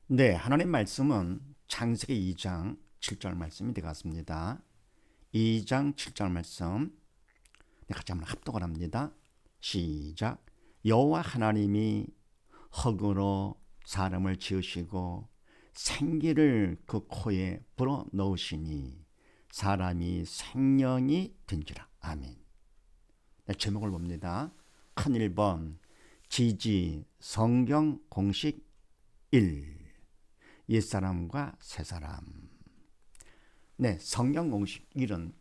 네, 하나님 말씀은 창세기 2장 7절 말씀이 되겠습니다. 2장 7절 말씀 같이 한번 합독을 합니다. 시작. 여호와 하나님이 흙으로 사람을 지으시고 생기를 그 코에 불어 넣으시니 사람이 생명이 된지라. 아멘. 네, 제목을 봅니다. 큰 1번 지지 성경 공식 1. 옛사람과 새사람. 네, 성경 공식 1은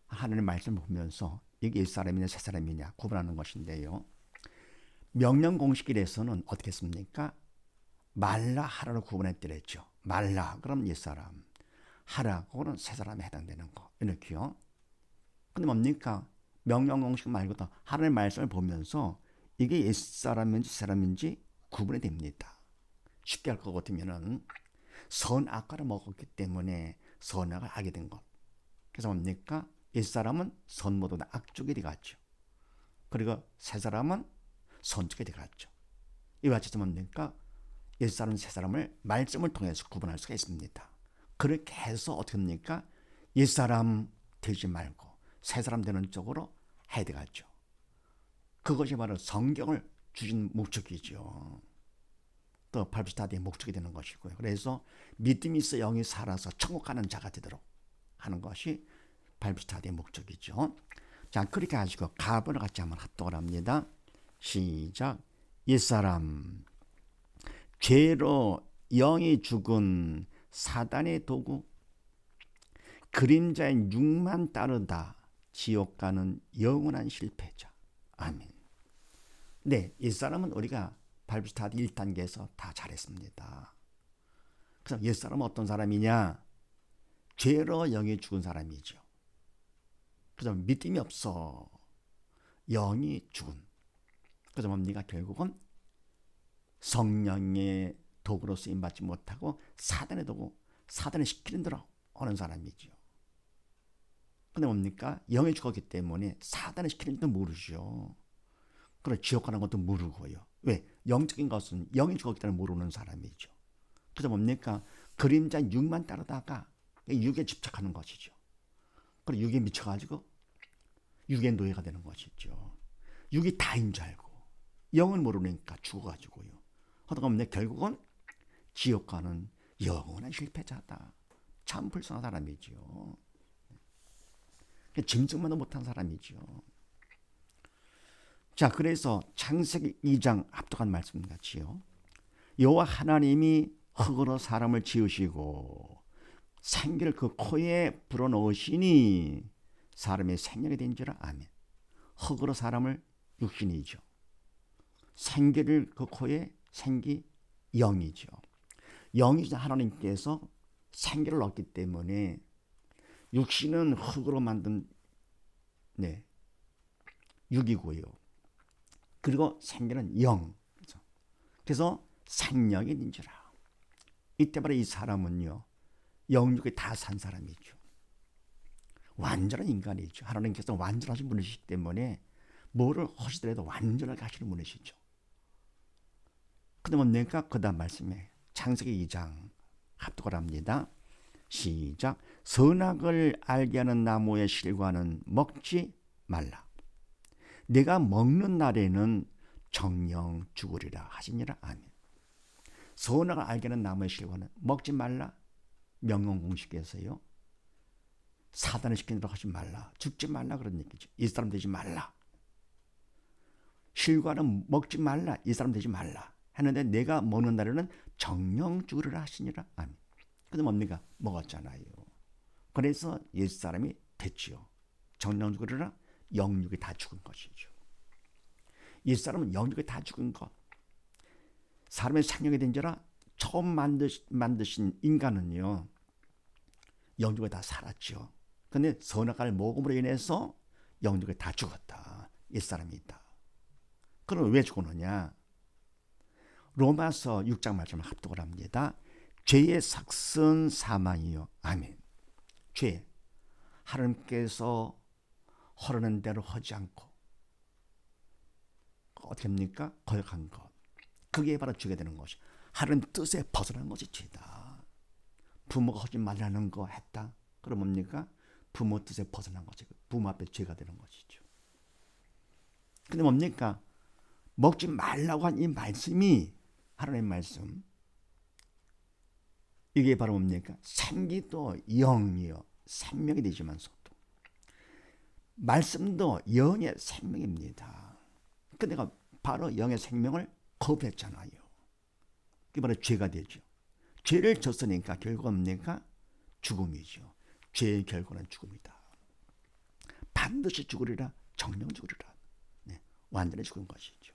하나님의 말씀을 보면서 이게 옛사람이냐 새사람이냐 구분하는 것인데요. 명령 공식 1에서는 어떻게 했습니까? 말라 하라로 구분했더랬죠. 말라 그럼 옛사람, 하라 그거는 새사람에 해당되는 거 이렇게요. 근데 뭡니까? 명령 공식 말고도 하나님의 말씀을 보면서 이게 옛사람인지 새사람인지 구분이 됩니다. 쉽게 할 것 같으면은 선악과를 먹었기 때문에 선악을 하게 된 것. 그래서 뭡니까? 옛사람은 선모도 악쪽이 되갔죠. 그리고 새사람은 선쪽이 되갔죠. 이와 같이 뭡니까? 옛사람 새사람을 말씀을 통해서 구분할 수가 있습니다. 그렇게 해서 어떻게 합니까? 옛사람 되지 말고 새사람 되는 쪽으로 해야 되겠죠. 그것이 바로 성경을 주신 목적이죠. 또 발표스타디의 목적이 되는 것이고요. 그래서 믿음이 있어 영이 살아서 천국 가는 자가 되도록 하는 것이 발표스타디의 목적이죠. 자, 그렇게 하시고 가번을 같이 한번 합독을 합니다. 시작. 옛사람 죄로 영이 죽은 사단의 도구 그림자의 육만 따르다 지옥 가는 영원한 실패자. 아멘. 네, 옛사람은 우리가 발표스타디 1단계에서 다 잘했습니다. 그래서 옛사람은 어떤 사람이냐? 죄로 영이 죽은 사람이죠. 그래서 믿음이 없어. 영이 죽은. 그래서 뭡니까? 결국은 성령의 도구로 쓰임받지 못하고 사단의 도구, 사단의 시키는 대로 하는 사람이죠. 근데 뭡니까? 영이 죽었기 때문에 사단의 시키는 줄도 모르죠. 그리고 지옥 가는 것도 모르고요. 왜? 영적인 것은 영이 죽었기 때문에 모르는 사람이죠. 그래서 뭡니까? 그림자 육만 따르다가 육에 집착하는 것이죠. 그리고 육에 미쳐가지고 육의 노예가 되는 것이죠. 육이 다인 줄 알고 영을 모르니까 죽어가지고요. 하다가 없네 결국은 지옥 가는 영원한 실패자다. 참 불쌍한 사람이죠. 짐승만도 못한 사람이죠. 자, 그래서 창세기 2장 합독한 말씀 같이요. 여호와 하나님이 흙으로 사람을 지으시고 생기를 그 코에 불어넣으시니 사람의 생명이 된지라. 아멘. 흙으로 사람을 육신이죠. 생기를 그 코에 생기 영이죠. 영이 하나님께서 생기를 얻기 때문에 육신은 흙으로 만든 육이고요. 그리고 생기는 영. 그래서 생명이 된지라. 이때 바로 이 사람은요. 영육이 다 산 사람이죠. 완전한 인간이죠. 하나님께서 완전하신 분이시기 때문에 뭐를 하시더라도 완전하게 하시는 분이시죠. 그러면 내가 그 다음 말씀에 창세기 2장 합독을 합니다. 시작. 선악을 알게 하는 나무의 실과는 먹지 말라. 내가 먹는 날에는 정령 죽으리라 하시니라. 아멘. 선악을 알게 하는 나무의 실과는 먹지 말라. 명령 공식에서요. 사단을 시키도록 하지 말라. 죽지 말라 그런 얘기죠. 이 사람 되지 말라. 실과는 먹지 말라. 이 사람 되지 말라. 했는데 내가 먹는 날에는 정령 죽으리라 하시니라. 아멘. 근데 뭡니까? 먹었잖아요. 그래서 옛사람이 됐지요. 정령 죽으리라. 영육이 다 죽은 것이죠. 옛사람은 영육이 다 죽은 것. 사람의 생명이 된지라 처음 만드신 인간은요. 영육이 다 살았죠. 근데 선악과를 먹음으로 인해서 영육이 다 죽었다. 옛사람이 있다. 그럼 왜 죽었느냐? 로마서 6장 말씀을 합독을 합니다. 죄의 삭은 사망이요. 아멘. 죄. 하나님께서 허르는 대로 하지 않고 어떻게 합니까? 거역한 것. 그게 바로 죄가 되는 것이. 하나님 뜻에 벗어난 것이 죄다. 부모가 하지 말라는 거 했다. 그럼 뭡니까? 부모 뜻에 벗어난 거지. 부모 앞에 죄가 되는 것이죠. 근데 뭡니까? 먹지 말라고 한 이 말씀이 하나님 말씀. 이게 바로 뭡니까? 생기도 영이요 생명이 되지만서도 말씀도 영의 생명입니다. 근데 내가 바로 영의 생명을 거부했잖아요. 그게 바로 죄가 되죠. 죄를 졌으니까 결과가 뭡니까? 죽음이죠. 죄의 결과는 죽음이다. 반드시 죽으리라. 정령 죽으리라. 네, 완전히 죽은 것이죠.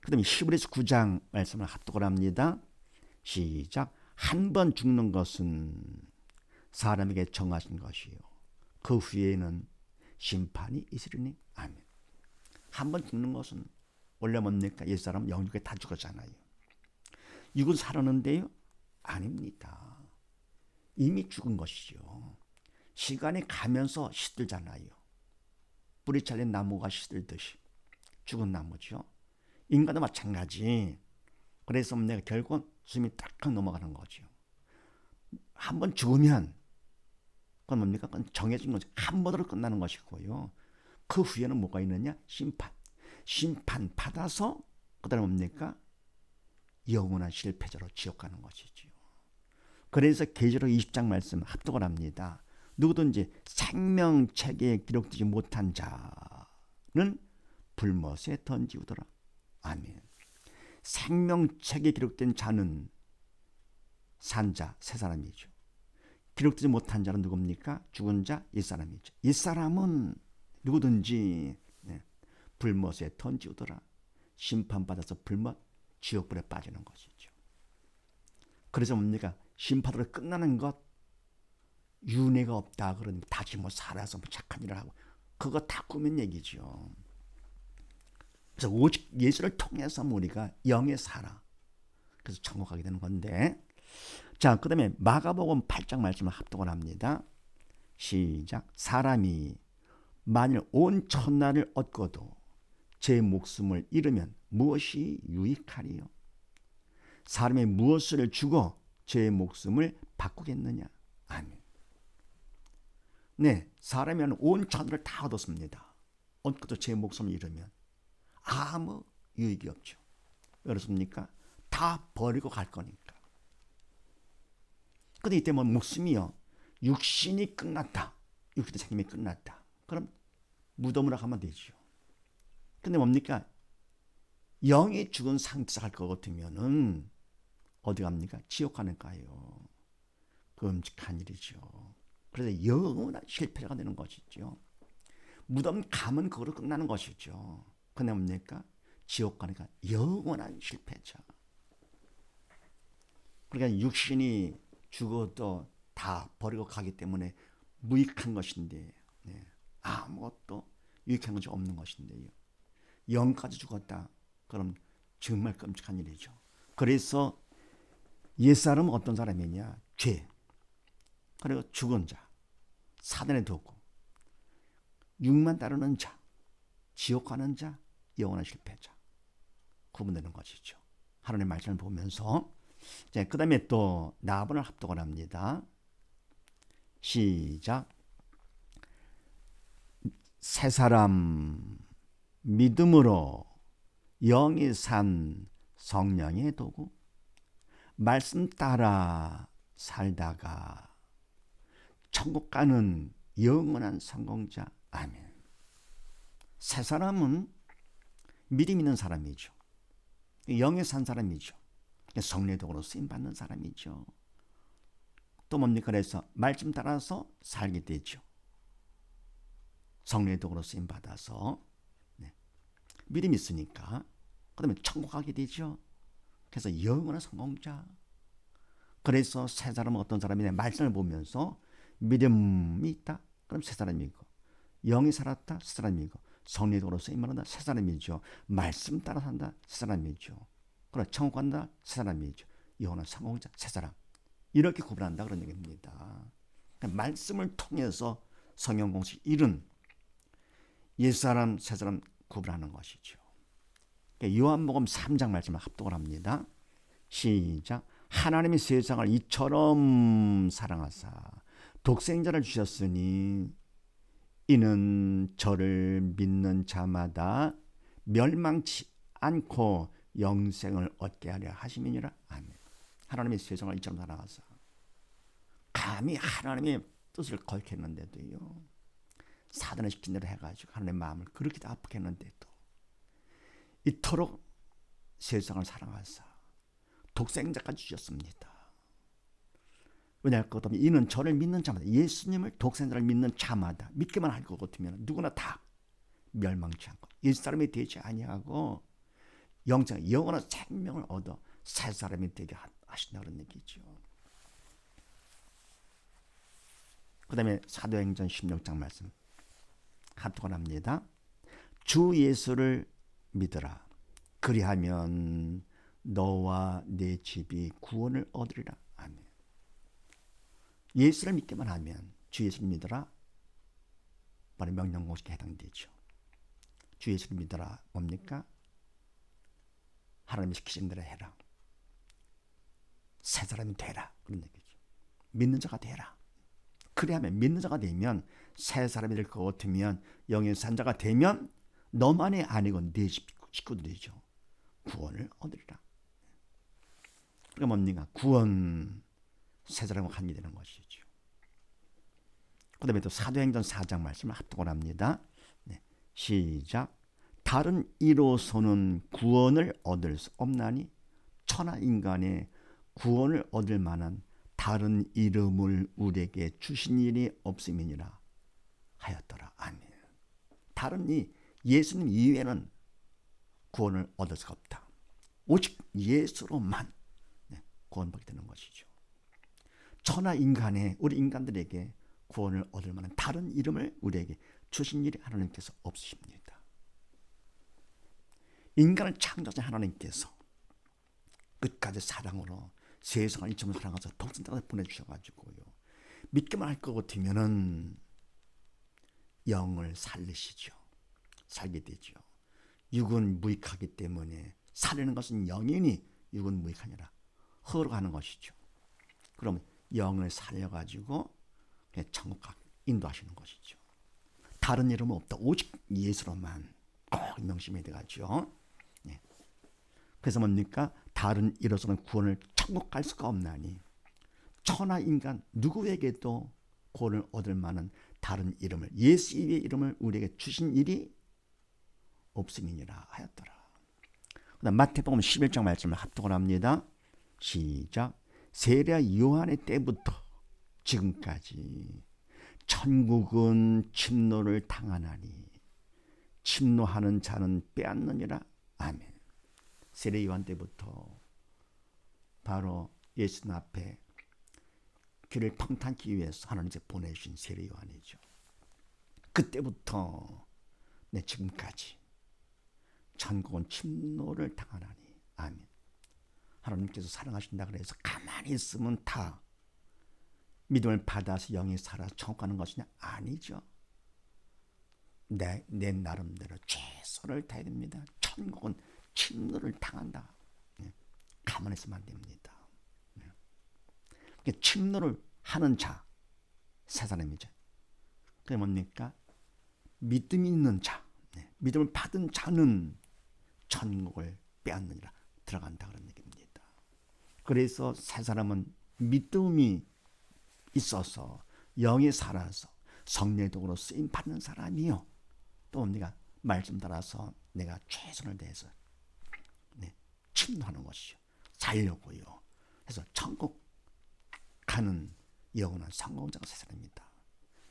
그 다음에 히브리서 9장 말씀을 합독을 합니다. 시작. 한 번 죽는 것은 사람에게 정하신 것이요 그 후에는 심판이 있으리니. 아멘. 한 번 죽는 것은 원래 뭡니까? 옛사람은 영육에 다 죽었잖아요. 육은 살았는데요? 아닙니다. 이미 죽은 것이죠. 시간이 가면서 시들잖아요. 뿌리 잘린 나무가 시들듯이 죽은 나무죠. 인간도 마찬가지. 그래서 내가 결국 숨이 딱딱 넘어가는 거죠. 한 번 죽으면 그건 뭡니까? 그건 정해진 거죠. 한 번으로 끝나는 것이고요. 그 후에는 뭐가 있느냐? 심판. 심판 받아서 그다음에 뭡니까? 영원한 실패자로 지옥 가는 것이죠. 그래서 계시록 20장 말씀 합독을 합니다. 누구든지 생명책에 기록되지 못한 자는 불못에 던지우더라. 아멘. 생명책에 기록된 자는 산자 세 사람이죠. 기록되지 못한 자는 누굽니까? 죽은 자 옛사람이죠. 옛사람은 누구든지 불못에 던지우더라. 심판받아서 불못 지옥불에 빠지는 것이죠. 그래서 뭡니까? 심판으로 끝나는 것 윤회가 없다 그러니 다시 살아서 착한 일을 하고 그거 다 꾸민 얘기죠. 그래서 오직 예수를 통해서 우리가 영에 살아. 그래서 천국 가게 되는 건데. 자, 그 다음에 마가복음 8장 말씀을 합독을 합니다. 시작. 사람이 만일 온 천하를 얻고도 제 목숨을 잃으면 무엇이 유익하리요? 사람이 무엇을 주고 제 목숨을 바꾸겠느냐? 아멘. 네, 사람이 온 천하를 다 얻었습니다. 얻고도 제 목숨을 잃으면 아무 유익이 없죠. 왜 그렇습니까? 다 버리고 갈 거니까. 근데 이때 뭐 목숨이요. 육신이 끝났다. 육신의 생명이 끝났다. 그럼 무덤으로 가면 되죠. 근데 뭡니까? 영이 죽은 상태에서 갈 것 같으면은 어디 갑니까? 지옥 가는 가요. 끔찍한 일이죠. 그래서 영원한 실패가 되는 것이죠. 무덤 가면 그거로 끝나는 것이죠. 근데 뭡니까? 지옥 가니까 영원한 실패자. 그러니까 육신이 죽어도 다 버리고 가기 때문에 무익한 것인데 아무것도 유익한 것이 없는 것인데요. 영까지 죽었다. 그럼 정말 끔찍한 일이죠. 그래서 옛사람은 어떤 사람이냐? 죄. 그리고 죽은 자. 사단의 도구. 육만 따르는 자. 지옥 가는 자. 영원한 실패자. 구분되는 것이죠. 하나님의 말씀을 보면서 그 다음에 또 나번을 합독을 합니다. 시작. 새 사람 믿음으로 영이 산 성령의 도구 말씀 따라 살다가 천국 가는 영원한 성공자. 아멘. 새 사람은 믿음 있는 사람이죠. 영에 산 사람이죠. 성령의 도구로 쓰임받는 사람이죠. 또 뭡니까? 그래서 말씀 따라서 살게 되죠. 성령의 도구로 쓰임받아서 믿음이 있으니까 그 다음에 천국 가게 되죠. 그래서 영원한 성공자. 그래서 새 사람은 어떤 사람이냐? 말씀을 보면서 믿음이 있다. 그럼 새 사람이고 영이 살았다. 새 사람이고 성령의 도구로 쓰임받는다. 새 사람이죠. 말씀 따라 산다. 새 사람이죠. 그래 천국 간다. 새 사람이죠. 영원한 성공자. 새 사람. 이렇게 구분한다 그런 얘기입니다. 그러니까 말씀을 통해서 성령 공식 일은 옛사람 새사람 구분하는 것이죠. 요한복음 3장 말씀을 합독을 합니다. 시작. 하나님이 세상을 이처럼 사랑하사 독생자를 주셨으니 이는 저를 믿는 자마다 멸망치 않고 영생을 얻게 하려 하심이니라. 아멘. 하나님이 세상을 이처럼 사랑하사, 감히 하나님의 뜻을 거역했는데도요, 사단을 시킨 대로 해가지고 하나님의 마음을 그렇게 아프게 했는데도 이토록 세상을 사랑하사 독생자까지 주셨습니다. 왜냐할 것 같으면 이는 저를 믿는 자마다, 예수님을 독생자를 믿는 자마다, 믿기만 할 것 같으면 누구나 다 멸망치 않고 옛사람이 되지 아니하고 영원한 생명을 얻어 새 사람이 되게 하신다는 얘기죠. 그 다음에 사도행전 16장 말씀 합독을 합니다. 주 예수를 믿으라. 그리하면 너와 내 집이 구원을 얻으리라. 아멘. 예수를 믿기만 하면, 주 예수를 믿으라, 바로 명령공식에 해당되죠. 주 예수를 믿으라 뭡니까? 하나님이 시키신 대로 해라. 새 사람이 되라. 그런 얘기죠. 믿는 자가 되라. 그래야면, 믿는 자가 되면, 새 사람이 될 것 같으면, 영의 산자가 되면 너만이 아니고 네 식구들이죠. 구원을 얻으리라. 그러니까 뭡니까? 구원, 새 사람과 관계 되는 것이죠. 그 다음에 또 사도행전 4장 말씀을 합독을 합니다. 네. 시작. 다른 이로서는 구원을 얻을 수 없나니 천하 인간의 구원을 얻을 만한 다른 이름을 우리에게 주신 일이 없음이니라 하였더라. 아멘. 다른 예수님 이외에는 구원을 얻을 수가 없다. 오직 예수로만 구원받게 되는 것이죠. 천하 인간의, 우리 인간들에게 구원을 얻을 만한 다른 이름을 우리에게 주신 일이 하나님께서 없으십니다. 인간을 창조하신 하나님께서 끝까지 사랑으로 세상을 이처럼 사랑하셔서 독생자를 보내주셔가지고요, 믿기만 할 것 같으면은 영을 살리시죠. 살게 되죠. 육은 무익하기 때문에 살리는 것은 영이니 육은 무익하니라 허락하는 것이죠. 그럼 영을 살려가지고 천국 인도하시는 것이죠. 다른 이름은 없다. 오직 예수로만 꼭 명심해야 되겠죠. 네. 그래서 뭡니까? 다른 이로서는 구원을 천국 갈 수가 없나니 천하 인간 누구에게도 구원을 얻을 만한 다른 이름을, 예수 이의 이름을 우리에게 주신 일이 없음이니라 하였더라. 그다음 마태복음 11장 말씀을 합독을 합니다. 시작. 세례 요한의 때부터 지금까지 천국은 침노를 당하나니 침노하는 자는 빼앗느니라. 아멘. 세례 요한 때부터 바로 예수님 앞에 귀를 평탄기 위해서 하나님께서 보내주신 세례 요한이죠. 그때부터 지금까지 천국은 침노를 당하나니. 아멘. 하나님께서 사랑하신다 그래서 가만히 있으면 다 믿음을 받아서 영이 살아서 천국 가는 것이냐? 아니죠. 내 나름대로 최선을 다해야 됩니다. 천국은 침노를 당한다. 가만히 있으면 안 됩니다. 침노를 하는 자, 새 사람이죠. 그게 뭡니까? 믿음이 있는 자, 믿음을 받은 자는 천국을 빼앗느니라 들어간다 그런 얘기입니다. 그래서 새 사람은 믿음이 있어서 영이 살아서 성령의 도구로 쓰임 받는 사람이요. 또 우리가 말씀 따라서 내가 최선을 다해서 침노하는 것이요. 살려고요. 그래서 천국 가는 영원한 성공자가 새 사람입니다.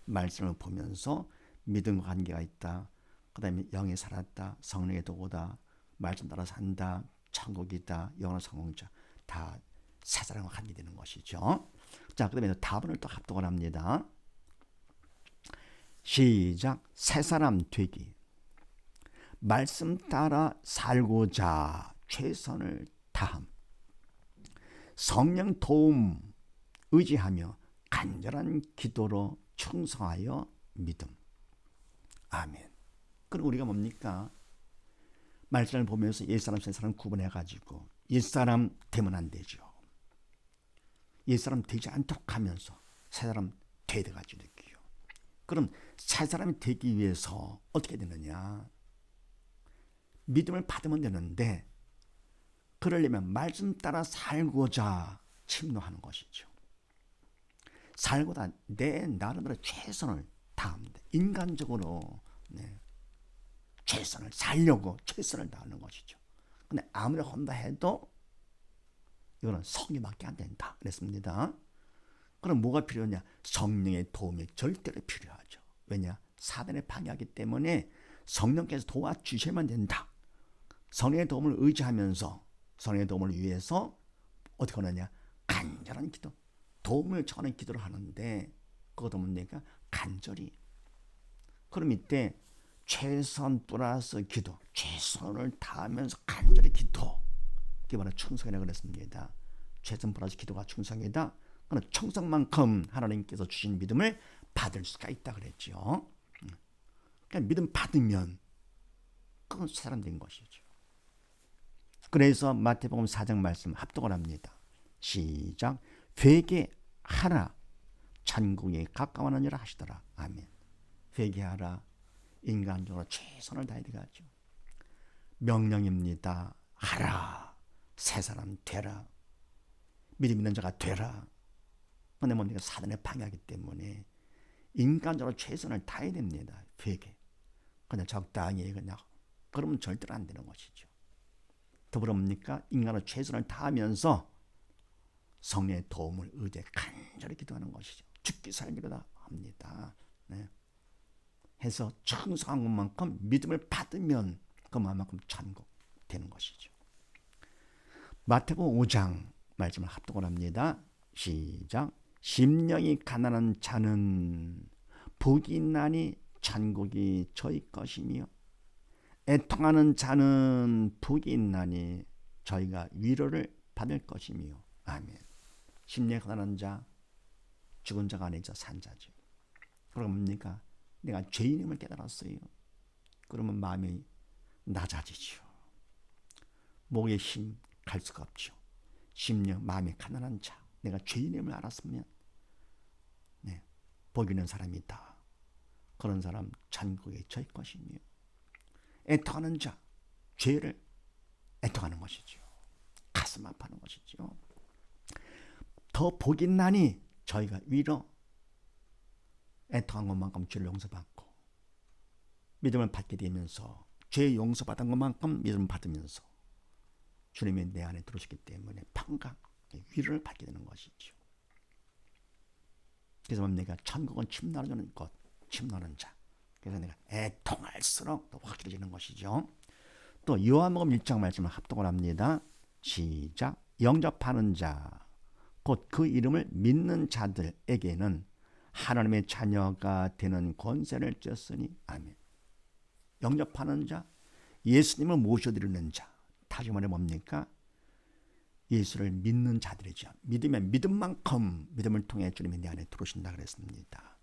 말씀을 보면서 믿음과 관계가 있다. 그 다음에 영이 살았다. 성령의 도구다. 말씀 따라 산다. 천국이다. 영원한 성공자. 다 새 사람과 관계되는 것이죠. 자, 그 다음에 답을 또 합독을 합니다. 시작. 새 사람 되기. 말씀 따라 살고자 최선을 다함. 성령 도움 의지하며 간절한 기도로 충성하여 믿음. 아멘. 그럼 우리가 뭡니까? 말씀을 보면서 옛사람 새사람 구분해가지고 옛사람 되면 안 되죠. 옛사람 되지 않도록 하면서 새사람 되어가지고 느끼요. 그럼 새사람이 되기 위해서 어떻게 되느냐? 믿음을 받으면 되는데 그러려면 말씀 따라 살고자 침노하는 것이죠. 살고자 내 나름대로 최선을 다합니다. 인간적으로 최선을 살려고 최선을 다하는 것이죠. 근데 아무리 한다 해도 이거는 성령밖에 안 된다 그랬습니다. 그럼 뭐가 필요하냐? 성령의 도움이 절대로 필요하죠. 왜냐? 사단의 방해하기 때문에 성령께서 도와주셔야만 된다. 성령의 도움을 의지하면서 성령의 도움을 위해서 어떻게 하느냐? 간절한 기도, 도움을 청하는 기도를 하는데 그것도 뭡니까? 간절히. 그럼 이때 최선 플러스 기도, 최선을 다하면서 간절히 기도. 그게 바로 충성이라고 그랬습니다. 최선 플러스 기도가 충성이다. 그럼 충성만큼 하나님께서 주신 믿음을 받을 수가 있다 그랬죠. 그러니까 믿음 받으면 그건 사람 된 것이죠. 그래서 마태복음 4장 말씀 합독을 합니다. 시작. 회개하라. 천국에 가까워하느니라 하시더라. 아멘. 회개하라. 인간적으로 최선을 다해야 되겠죠. 명령입니다. 하라. 새 사람 되라. 믿음 있는 자가 되라. 근데 뭡니까? 사단의 방해하기 때문에 인간적으로 최선을 다해야 됩니다. 회개. 그냥 적당히 그냥 그러면 절대로 안 되는 것이죠. 더불어 뭡니까? 인간의 최선을 다하면서 성령의 도움을 의지해 간절히 기도하는 것이죠. 죽기 살기로다 합니다. 네. 해서 충성한 것만큼 믿음을 받으면 그만큼 천국 되는 것이죠. 마태복음 5장 말씀을 합독을 합니다. 시작. 심령이 가난한 자는 복이 있나니 천국이 저희 것이며 애통하는 자는 복이 있나니 저희가 위로를 받을 것이며. 아멘. 심령이 가난한 자, 죽은 자가 아니자 산 자죠. 그럼 뭡니까? 내가 죄인임을 깨달았어요. 그러면 마음이 낮아지죠. 목에 힘 갈 수가 없죠. 심령, 마음이 가난한 자, 내가 죄인임을 알았으면 복 있는 사람이다. 그런 사람 천국에 저희 것이며 애통하는 자, 죄를 애통하는 것이죠. 가슴 아파하는 것이죠. 더 복 있나니 저희가 위로 애통한 것만큼 죄를 용서받고 믿음을 받게 되면서 죄 용서받은 것만큼 믿음을 받으면서 주님이 내 안에 들어오시기 때문에 평강 위로를 받게 되는 것이죠. 그래서 내가 천국은 침노하는 것, 침노하는 자. 그래서 내가 애통할수록 더 확실해지는 것이죠. 또 요한복음 1장 말씀을 합독을 합니다. 시작. 영접하는 자, 곧 그 이름을 믿는 자들에게는 하나님의 자녀가 되는 권세를 줬으니. 아멘. 영접하는 자, 예수님을 모셔드리는 자. 다시 말해 뭡니까? 예수를 믿는 자들이죠. 믿으면 믿음만큼 믿음을 통해 주님이 내 안에 들어오신다 그랬습니다.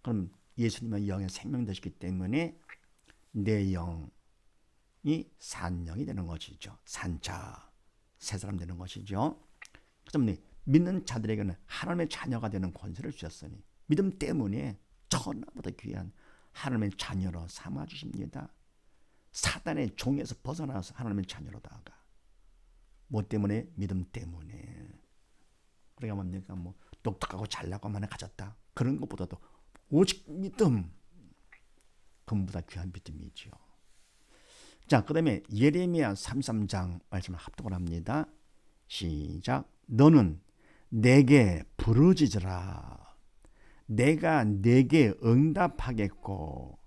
그럼 예수님은 영의 생명 되시기 때문에 내 영이 산 영이 되는 것이죠. 산자, 새 사람 되는 것이죠. 그래서 믿는 자들에게는 하나님의 자녀가 되는 권세를 주셨으니 믿음 때문에 천하보다 귀한 하나님의 자녀로 삼아주십니다. 사단의 종에서 벗어나서 하나님의 자녀로 다가. 뭐 때문에? 믿음 때문에. 우리가 뭡니까? 뭐 똑똑하고 잘나고만 가졌다. 그런 것보다도 오직 믿음. 그보다 귀한 믿음이죠. 자, 그 다음에 예레미야 33장 말씀을 합독을 합니다. 시작. 너는 내게 부르짖으라. 내가 내게 응답하겠고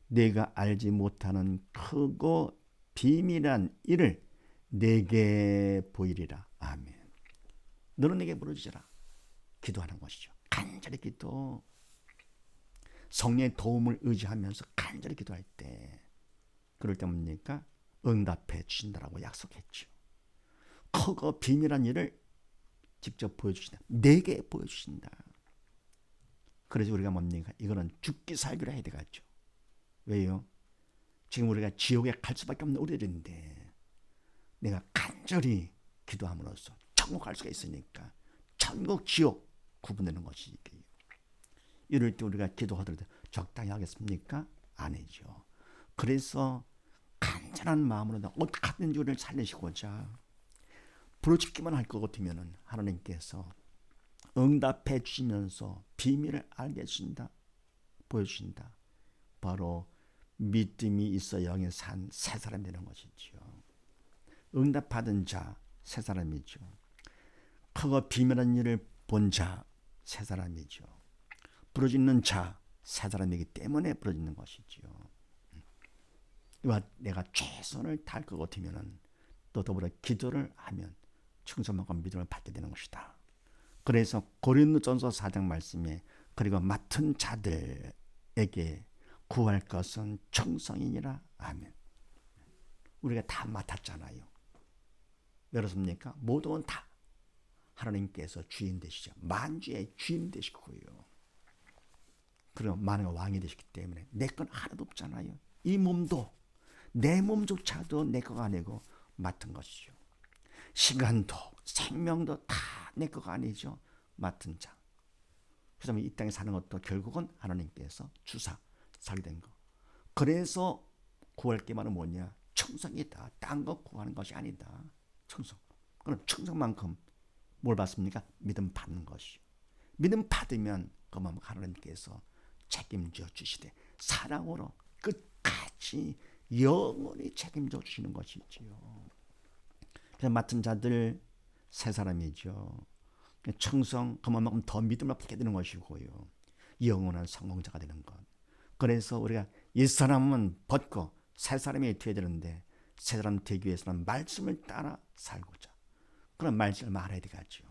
내가 알지 못하는 크고 비밀한 일을 내게 보이리라. 아멘. 너는 내게 부르짖으라. 기도하는 것이죠. 간절히 기도. 성령의 도움을 의지하면서 간절히 기도할 때 그럴 때 뭡니까? 응답해 주신다라고 약속했죠. 크고 비밀한 일을 직접 보여주신다. 내게 보여주신다. 그래서 우리가 뭡니까? 이거는 죽기 살기로 해야 되겠죠. 왜요? 지금 우리가 지옥에 갈 수밖에 없는 우리들인데 내가 간절히 기도함으로써 천국 갈 수가 있으니까 천국 지옥 구분되는 것이 이럴 때 우리가 기도하더라도 적당히 하겠습니까? 아니죠. 그래서 간절한 마음으로 어떻게 하든지 우리를 살리시고자 부르짖기만 할 것 같으면 하나님께서 응답해 주시면서 비밀을 알게 해주신다, 보여주신다. 바로 믿음이 있어 영에 산 새 사람이 되는 것이지요. 응답받은 자 새 사람이죠. 크고 비밀한 일을 본 자 새 사람이죠. 부르짖는 자 새 사람이기 때문에 부르짖는 것이지요. 이와 내가 최선을 다할 것 같으면 또 더불어 기도를 하면 충성만과 믿음을 받게 되는 것이다. 그래서 고린도전서 4장 말씀에 그리고 맡은 자들에게 구할 것은 충성이니라. 아멘. 우리가 다 맡았잖아요. 그렇습니까? 모두는 다 하나님께서 주인 되시죠. 만주의 주인 되시고요. 그리고 만왕의 왕이 되시기 때문에 내 건 하나도 없잖아요. 이 몸도 내 몸조차도 내 거가 아니고 맡은 것이죠. 시간도 생명도 다 내 거가 아니죠. 맡은 자. 그래서 이 땅에 사는 것도 결국은 하나님께서 주사 살게 된 거. 그래서 구할 게 많은 뭐냐? 충성이다. 딴 거 구하는 것이 아니다. 충성. 그럼 충성만큼 뭘 받습니까? 믿음 받는 것이요. 믿음 받으면 그만 하나님께서 책임져 주시되 사랑으로 끝까지 영원히 책임져 주시는 것이지요. 그래서 맡은 자들 새 사람이죠. 충성 그만큼 더 믿음을 받게 되는 것이고요. 영원한 성공자가 되는 것. 그래서 우리가 옛사람은 벗고 새 사람이 되어야 되는데 새 사람 되기 위해서는 말씀을 따라 살고자 그런 말씀을 말해야 되겠죠.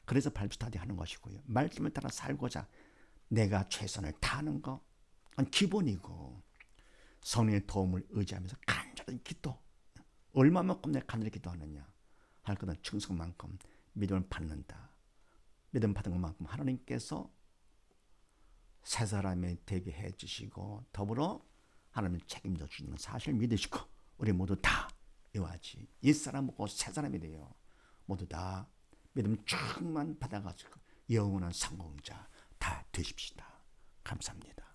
그래서 발주타기 하는 것이고요. 말씀을 따라 살고자 내가 최선을 다하는 것 그건 기본이고 성령의 도움을 의지하면서 간절한 기도 얼마만큼 내가 간절히 기도하느냐 할 것은 충성만큼 믿음을 받는다. 믿음 받은 것만큼 하나님께서 새 사람이 되게 해주시고 더불어 하나님을 책임져 주시는 사실 믿으시고 우리 모두 다 이와 같이 옛사람 먹고 새 사람이 돼요. 모두 다 믿음 충만 받아가지고 영원한 성공자 다 되십시다. 감사합니다.